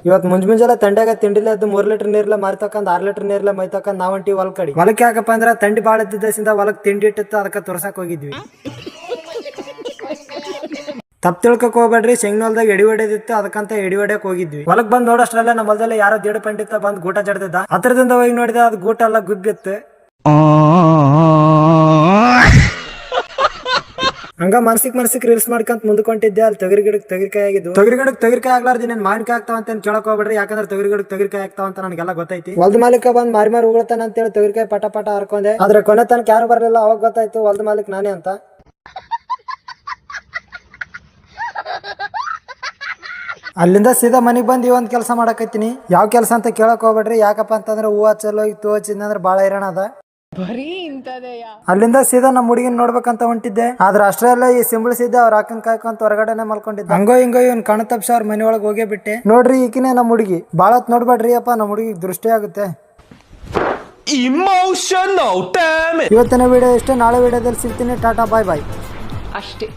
ಇವತ್ತು ಮುಂಜಾನೆ ತಂಡ್ಯಾಗ ತಿಂಡಿಲ್ಲ 3 ಲೀಟರ್ ನೀರ್ಲ ಮಾರಿ ತಕೊಂಡ್ 6 ಲೀಟರ್ ನೀರ್ಲ ಮೈ ತಕೊಂಡ್ ನಾವಂಟಿ ಹೊಲಕ್ಕೆ ಯಾಕಪ್ಪ ಅಂದ್ರ ತಂಡಿ ಬಾಳ ಇದ್ದಿದ್ದರಿಂದ ಹೊಲಕ್ ತಿಂಡಿ ಇಟ್ಟಿತ್ತು ಅದಕ್ಕೆ ತೋರ್ಸಕ್ ಹೋಗಿದ್ವಿ. ತಪ್ಪು ತಿಳ್ಕೊಕ್ ಹೋಗ್ಬೇಡ್ರಿ, ಶೆಂಗ್ನಲ್ದಾಗ ಎಡಿ ಹೊಡೆದಿತ್ತು ಅದಕ್ಕಂತ ಎಡಿ ಹೊಡ್ಯಕ್ ಹೋಗಿದ್ವಿ. ಹೊಲಕ್ ಬಂದ್ ನೋಡೋಷ್ಟ್ರಲ್ಲ ನಮ್ಮ ಹೊಲದಲ್ಲಿ ಯಾರೋ ದೇಡ್ ಪಂಡಿತ ಬಂದ್ ಗೂಟ ಜಡ್ದಿದ್ದ. ಹತ್ರದಿಂದ ಹೋಗಿ ನೋಡಿದ ಅದು ಗೂಟ ಎಲ್ಲ ಗುಬ್ಬಿತ್ತು. ಹಂಗ ಮನ್ಸಿಕ್ ರೀಲ್ಸ್ ಮಾಡ್ಕೊಂತ ಮುಂದ್ಕೊಂಡಿದ್ದೆ. ಅಲ್ಲಿ ತೊಗರಿ ಗಿಡಕ್ಕೆ ಆಗಿದ್ದು. ತೊಗರಿ ಗಿಡಕ್ಕೆ ಆಗ್ಲಾರ್ದು ನೀನ್ ಮಾವಿನಕಾಯಿ ಆಗ್ತಾವ ಅಂತ ಕೇಳಕ್ ಹೋಗ್ಬೇಡ್ರಿ, ಯಾಕಂದ್ರೆ ತೊಗರಿ ಗಿಡಕ್ಕೆ ಆಗ್ತಾವ ಅಂತ ನನಗೆಲ್ಲ ಗೊತ್ತೈತಿ. ಹೊಲದ ಮಾಲೀಕ ಬಂದ್ ಮಾರಿ ಉಗುಳ್ತಾನ ಅಂತೇಳಿ ತೊಗರಿಕಾಯಿ ಪಟ ಹರ್ಕೊಂಡೆ. ಆದ್ರೆ ಕೊನೆ ತನಕ ಯಾರು ಬರ್ಲಿಲ್ಲ. ಅವಾಗ ಗೊತ್ತಾಯ್ತು ಹೊಲದ ಮಾಲೀಕ ನಾನೇ ಅಂತ. ಅಲ್ಲಿಂದ ಸೀದಾ ಮನೆಗ್ ಬಂದು ಒಂದ್ ಕೆಲಸ ಮಾಡಕತ್ತೀನಿ. ಯಾವ ಕೆಲಸ ಅಂತ ಕೇಳಕ್ ಹೋಗ್ಬೇಡ್ರಿ, ಯಾಕಪ್ಪ ಅಂತಂದ್ರೆ ಹೂವು ಹಚ್ಚಲು ತೂ ಹಚ್ಚಿದ್ರೆ ಬಾಳ ಹೈರಾಣ ಅದ. ಅಲ್ಲಿಂದ ಸೀದಾ ನಮ್ಮ ಹುಡುಗಿನ ನೋಡ್ಬೇಕಂತ ಹೊಂಟಿದ್ದೆ. ಆದ್ರೆ ಅಷ್ಟೇ ಎಲ್ಲ ಈ ಸಿಂಬಳಿಸಿದ್ದೆ ಅವ್ರ ಅಕ್ಕನ್ ಕಾಯ್ಕೊಂತ ಹೊರಗಡೆನೆ ಮಲ್ಕೊಂಡಿದ್ದೆ. ಹಂಗೋ ಹಿಂಗೋ ಇವನ್ ಕಣತಪ್ಸ ಅವ್ರ ಮನೆ ಒಳಗೆ ಹೋಗೇ ಬಿಟ್ಟೆ. ನೋಡ್ರಿ ಈಕಿನೇ ನಮ್ಮ ಹುಡುಗಿ. ಬಾಳ ಹೊತ್ತು ನೋಡ್ಬೇಡ್ರಿ ಅಪ್ಪ, ನಮ್ಮ ಹುಡುಗಿ ದೃಷ್ಟಿ ಆಗುತ್ತೆ. Emotional damn it. ಇವತ್ತಿನ ವಿಡಿಯೋ ಇಷ್ಟೇ. ನಾಳೆ ವಿಡಿಯೋದಲ್ಲಿ ಸಿಗ್ತೀನಿ. ಟಾಟಾ ಬಾಯ್ ಬಾಯ್ ಅಷ್ಟೇ.